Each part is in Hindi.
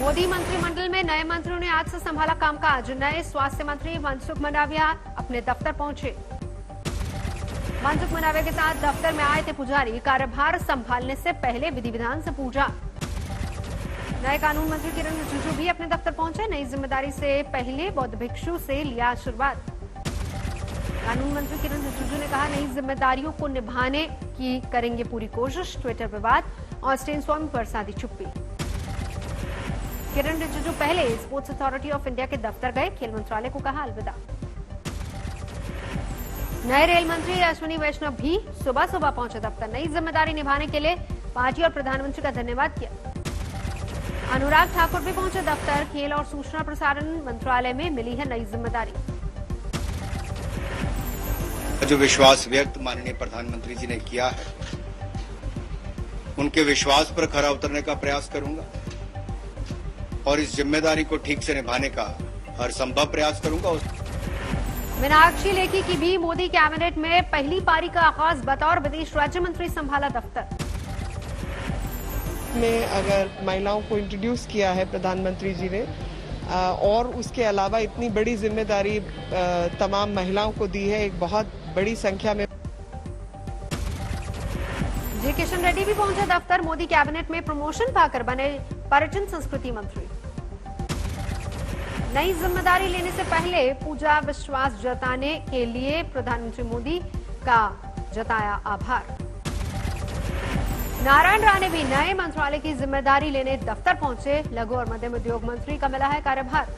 मोदी मंत्रिमंडल में नए मंत्रियों ने आज से संभाला कामकाज। नए स्वास्थ्य मंत्री मनसुख मंडाविया अपने दफ्तर पहुंचे। मनसुख मंडाविया के साथ दफ्तर में आए थे पुजारी। कार्यभार संभालने से पहले विधि विधान से पूजा। नए कानून मंत्री किरण रिजिजू भी अपने दफ्तर पहुंचे। नई जिम्मेदारी से पहले बौद्ध भिक्षु से लिया आशीर्वाद। कानून मंत्री किरण रिजिजू ने कहा, नई जिम्मेदारियों को निभाने की करेंगे पूरी कोशिश। ट्विटर विवाद, ऑस्टिन स्वामी पर साधी चुप्पी। किरण रिजिजू पहले स्पोर्ट्स अथॉरिटी ऑफ इंडिया के दफ्तर गए। खेल मंत्रालय को कहा अलविदा। नए रेल मंत्री अश्विनी वैष्णव भी सुबह सुबह पहुंचे दफ्तर। नई जिम्मेदारी निभाने के लिए पार्टी और प्रधानमंत्री का धन्यवाद किया। अनुराग ठाकुर भी पहुंचे दफ्तर। खेल और सूचना प्रसारण मंत्रालय में मिली है नई जिम्मेदारी। जो विश्वास व्यक्त माननीय प्रधानमंत्री जी ने किया है, उनके विश्वास पर खरा उतरने का प्रयास करूंगा और इस जिम्मेदारी को ठीक से निभाने का हर संभव प्रयास करूंगा। मीनाक्षी लेखी की भी मोदी कैबिनेट में पहली पारी का आगाज। बतौर विदेश राज्य मंत्री संभाला दफ्तर। में अगर महिलाओं को इंट्रोड्यूस किया है प्रधानमंत्री जी ने, और उसके अलावा इतनी बड़ी जिम्मेदारी तमाम महिलाओं को दी है, एक बहुत बड़ी संख्या में। जी किशन रेड्डी भी पहुंचे दफ्तर। मोदी कैबिनेट में प्रमोशन पाकर बने पर्यटन संस्कृति मंत्री। नई जिम्मेदारी लेने से पहले पूजा विश्वास जताने के लिए प्रधानमंत्री मोदी का जताया आभार। नारायण राणे भी नए मंत्रालय की जिम्मेदारी लेने दफ्तर पहुंचे। लघु और मध्यम उद्योग मंत्री का मिला है कार्यभार।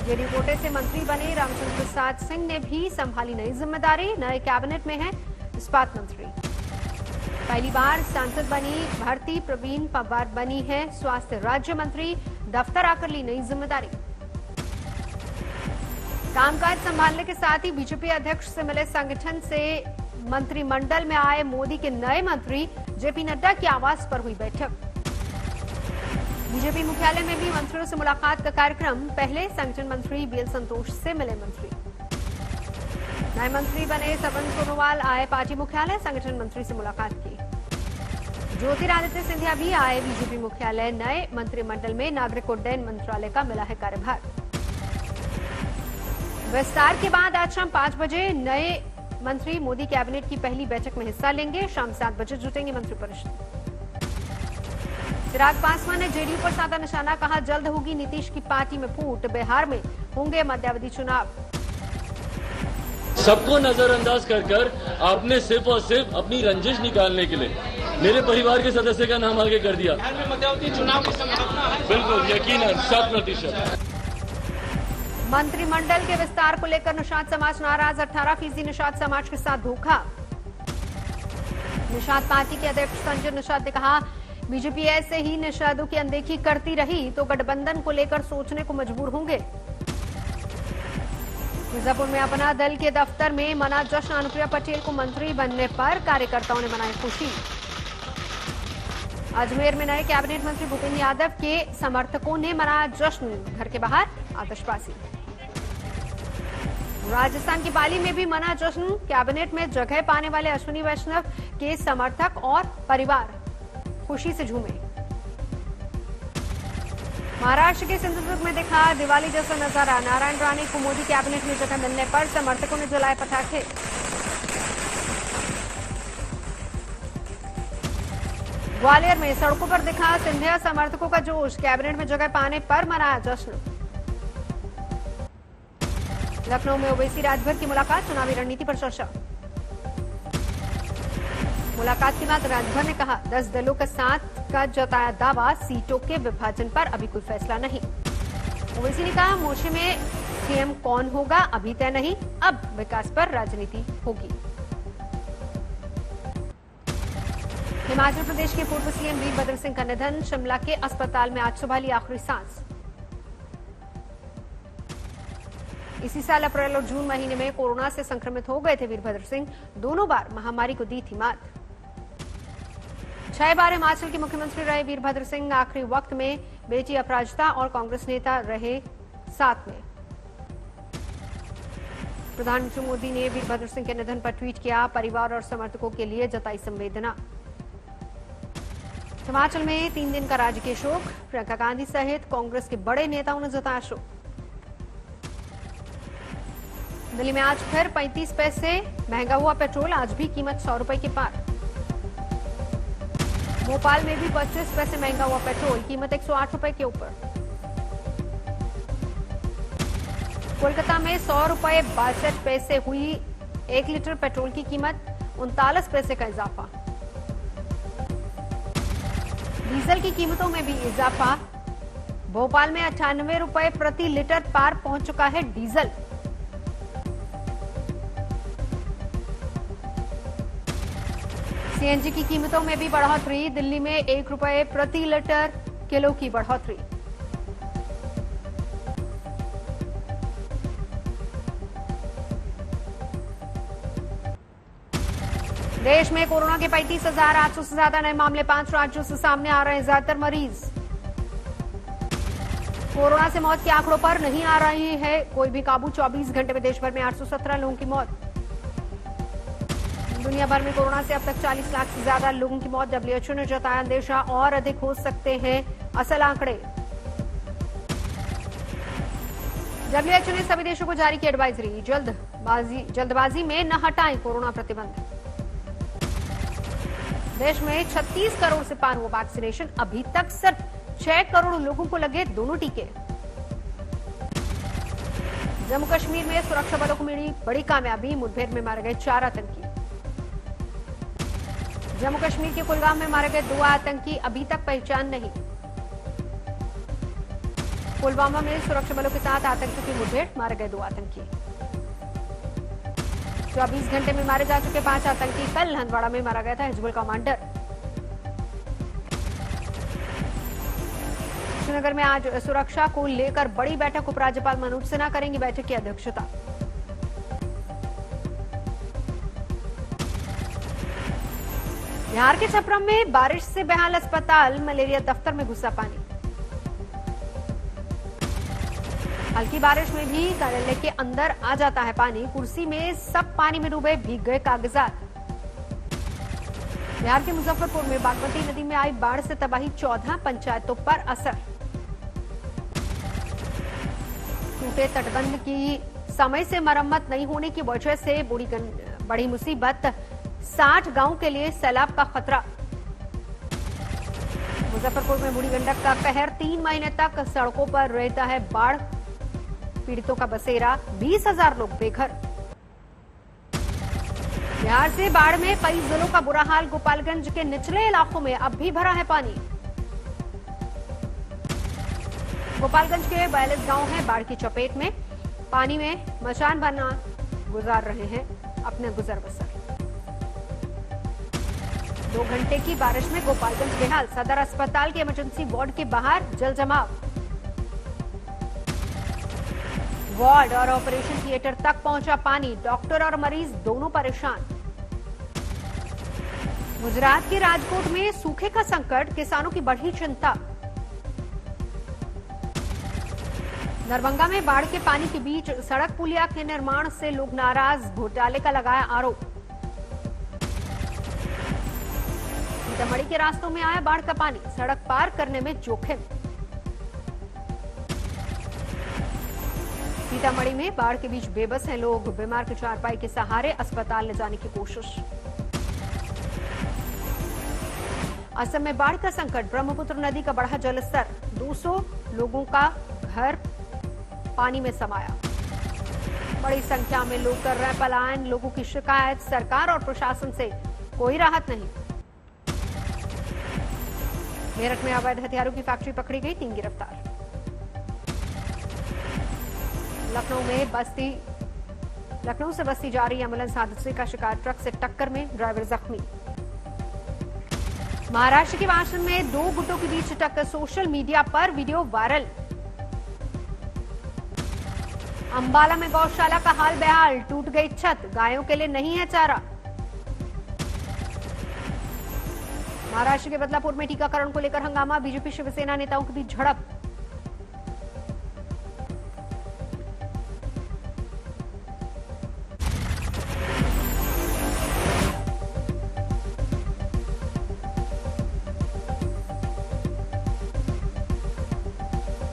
जेडी कोटे से मंत्री बने रामचंद्र प्रसाद सिंह ने भी संभाली नई जिम्मेदारी। नए कैबिनेट में है इस्पात मंत्री। पहली बार सांसद बनी भारती प्रवीण पवार बनी है स्वास्थ्य राज्य मंत्री। दफ्तर आकर ली नई जिम्मेदारी। कामकाज संभालने के साथ ही बीजेपी अध्यक्ष से मिले संगठन से मंत्रिमंडल में आए मोदी के नए मंत्री। जेपी नड्डा की आवास पर हुई बैठक। बीजेपी मुख्यालय में भी मंत्रियों से मुलाकात का कार्यक्रम। पहले संगठन मंत्री बीएल संतोष से मिले मंत्री। नए मंत्री बने सपन सोनोवाल आए पार्टी मुख्यालय। संगठन मंत्री से मुलाकात की। ज्योतिरादित्य सिंधिया भी आए बीजेपी मुख्यालय। नए मंत्रिमंडल में नागरिक उड्डयन मंत्रालय का मिला है कार्यभार। विस्तार के बाद आज शाम 5 बजे नए मंत्री मोदी कैबिनेट की पहली बैठक में हिस्सा लेंगे। शाम 7 बजे जुटेंगे मंत्रिपरिषद। चिराग पासवान ने जेडीयू पर साधा निशाना। कहा, जल्द होगी नीतीश की पार्टी में फूट। बिहार में होंगे मध्यावधि चुनाव। सबको नजरअंदाज कर आपने सिर्फ और सिर्फ अपनी रंजिश निकालने के लिए मेरे परिवार के सदस्य का नाम आगे कर दिया। मध्यावधि चुनाव की संभावना है? बिल्कुल, यकीनन 100%। मंत्रिमंडल के विस्तार को लेकर निषाद समाज नाराज। 18% निषाद समाज के साथ धोखा। निषाद पार्टी के अध्यक्ष संजय निषाद ने कहा, बीजेपी ऐसे ही निषादों की अनदेखी करती रही तो गठबंधन को लेकर सोचने को मजबूर होंगे। मिर्जापुर में अपना दल के दफ्तर में मना जश्न। अनुप्रिया पटेल को मंत्री बनने पर कार्यकर्ताओं ने मनाई खुशी। अजमेर में नए कैबिनेट मंत्री भूपेंद्र यादव के समर्थकों ने मनाया जश्न। घर के बाहर आतिशबाजी। राजस्थान की पाली में भी मना जश्न। कैबिनेट में जगह पाने वाले अश्विनी वैष्णव के समर्थक और परिवार खुशी से झूमे। महाराष्ट्र के सिंधुदुर्ग में दिखा दिवाली जैसा नजारा। नारायण राणे को मोदी कैबिनेट में जगह मिलने पर समर्थकों ने जलाए पटाखे। ग्वालियर में सड़कों पर दिखा सिंधिया समर्थकों का जोश। कैबिनेट में जगह पाने पर मनाया जश्न। लखनऊ में ओवैसी राजभर की मुलाकात। चुनावी रणनीति पर चर्चा। मुलाकात के बाद राजभर ने कहा, 10 दलों के साथ का जताया दावा। सीटों के विभाजन पर अभी कोई फैसला नहीं। ओवैसी ने कहा, मोर्चे में सीएम कौन होगा अभी तय नहीं, अब विकास पर राजनीति होगी। हिमाचल प्रदेश के पूर्व सीएम वीरभद्र सिंह का निधन। शिमला के अस्पताल में आज सुबह ली आखिरी सांस। इसी साल अप्रैल और जून महीने में कोरोना से संक्रमित हो गए थे वीरभद्र सिंह। दोनों बार महामारी को दी थी मात। 6 बार हिमाचल के मुख्यमंत्री रहे वीरभद्र सिंह। आखिरी वक्त में बेटी अपराजिता और कांग्रेस नेता रहे साथ में। प्रधानमंत्री मोदी ने वीरभद्र सिंह के निधन पर ट्वीट किया। परिवार और समर्थकों के लिए जताई संवेदना। हिमाचल में 3 दिन का राजकीय शोक। प्रियंका गांधी सहित कांग्रेस के बड़े नेताओं ने जताया शोक। दिल्ली में आज फिर 35 पैसे महंगा हुआ पेट्रोल, आज भी कीमत 100 रुपए के पार। भोपाल में भी 25 पैसे महंगा हुआ पेट्रोल, कीमत 108 रुपए के ऊपर। कोलकाता में 100 रुपए 62 पैसे हुई 1 लीटर पेट्रोल की कीमत, 39 पैसे का इजाफा। डीजल की कीमतों में भी इजाफा। भोपाल में 98 रुपए प्रति लीटर पार पहुंच चुका है डीजल। सीएनजी की कीमतों में भी बढ़ोतरी। दिल्ली में 1 रुपए प्रति लीटर किलो की बढ़ोतरी। देश में कोरोना के 35,800 से ज्यादा नए मामले, 5 राज्यों से सामने आ रहे हैं ज्यादातर मरीज। कोरोना से मौत के आंकड़ों पर नहीं आ रही है कोई भी काबू। 24 घंटे में देश भर में 817 लोगों की मौत। दुनिया भर में कोरोना से अब तक 40 लाख से ज्यादा लोगों की मौत। डब्ल्यूएचओ ने जताया अंदेशा और अधिक हो सकते हैं असल आंकड़े। डब्ल्यूएचओ ने सभी देशों को जारी की एडवाइजरी, जल्दबाजी में न हटाएं कोरोना प्रतिबंध। देश में 36 करोड़ से पार हुआ वैक्सीनेशन, अभी तक सिर्फ 6 करोड़ लोगों को लगे दोनों टीके। जम्मू कश्मीर में सुरक्षा बलों को मिली बड़ी कामयाबी, मुठभेड़ में मारे गए 4 आतंकी। जम्मू कश्मीर के कुलगाम में मारे गए 2 आतंकी, अभी तक पहचान नहीं। पुलवामा में सुरक्षा बलों के साथ आतंकियों की मुठभेड़, मारे गए 2 आतंकी। 24 घंटे में मारे जा चुके 5 आतंकी। कल हंदवाड़ा में मारा गया था हिजबुल कमांडर। श्रीनगर में आज सुरक्षा को लेकर बड़ी बैठक, उपराज्यपाल मनोज सिन्हा करेंगे बैठक की अध्यक्षता। बिहार के छपरम में बारिश से बेहाल अस्पताल, मलेरिया दफ्तर में घुसा पानी। हल्की बारिश में भी कार्यालय के अंदर आ जाता है पानी। कुर्सी में सब पानी में डूबे, भीग गए कागजात। बिहार के मुजफ्फरपुर में बागमती नदी में आई बाढ़ से तबाही, 14 पंचायतों पर असर। टूटे तटबंध की समय से मरम्मत नहीं होने की वजह से बड़ी मुसीबत, 60 गांव के लिए सैलाब का खतरा। मुजफ्फरपुर में बूढ़ी गंडक का कहर, 3 महीने तक सड़कों पर रहता है बाढ़ पीड़ितों का बसेरा, 20,000 लोग बेघर। बिहार से बाढ़ में कई जिलों का बुरा हाल, गोपालगंज के निचले इलाकों में अब भी भरा है पानी। गोपालगंज के 42 गांव हैं बाढ़ की चपेट में, पानी में मचान बना गुजार रहे हैं अपने गुजर बसर। 2 घंटे की बारिश में गोपालगंज बेहाल, सदर अस्पताल के इमरजेंसी वार्ड के बाहर जल जमाव। वार्ड और ऑपरेशन थिएटर तक पहुंचा पानी, डॉक्टर और मरीज दोनों परेशान। गुजरात के राजकोट में सूखे का संकट, किसानों की बढ़ी चिंता। दरभंगा में बाढ़ के पानी के बीच सड़क पुलिया के निर्माण से लोग नाराज, घोटाले का लगाया आरोप। सीतामढ़ी के रास्तों में आया बाढ़ का पानी, सड़क पार करने में जोखिम। सीतामढ़ी में बाढ़ के बीच बेबस हैं लोग, बीमार के चारपाई के सहारे अस्पताल ले जाने की कोशिश। असम में बाढ़ का संकट, ब्रह्मपुत्र नदी का बढ़ा जलस्तर, 200 लोगों का घर पानी में समाया। बड़ी संख्या में लोग कर रहे पलायन, लोगों की शिकायत, सरकार और प्रशासन से कोई राहत नहीं। मेरठ में अवैध हथियारों की फैक्ट्री पकड़ी गई, 3 गिरफ्तार। लखनऊ से बस्ती जा रही एम्बुलेंस हादसे का शिकार, ट्रक से टक्कर में ड्राइवर जख्मी। महाराष्ट्र के वाशिम में 2 गुटों के बीच टक्कर, सोशल मीडिया पर वीडियो वायरल। अंबाला में गौशाला का हाल बेहाल, टूट गई छत, गायों के लिए नहीं है चारा। महाराष्ट्र के बदलापुर में टीकाकरण को लेकर हंगामा, बीजेपी शिवसेना नेताओं के बीच झड़प।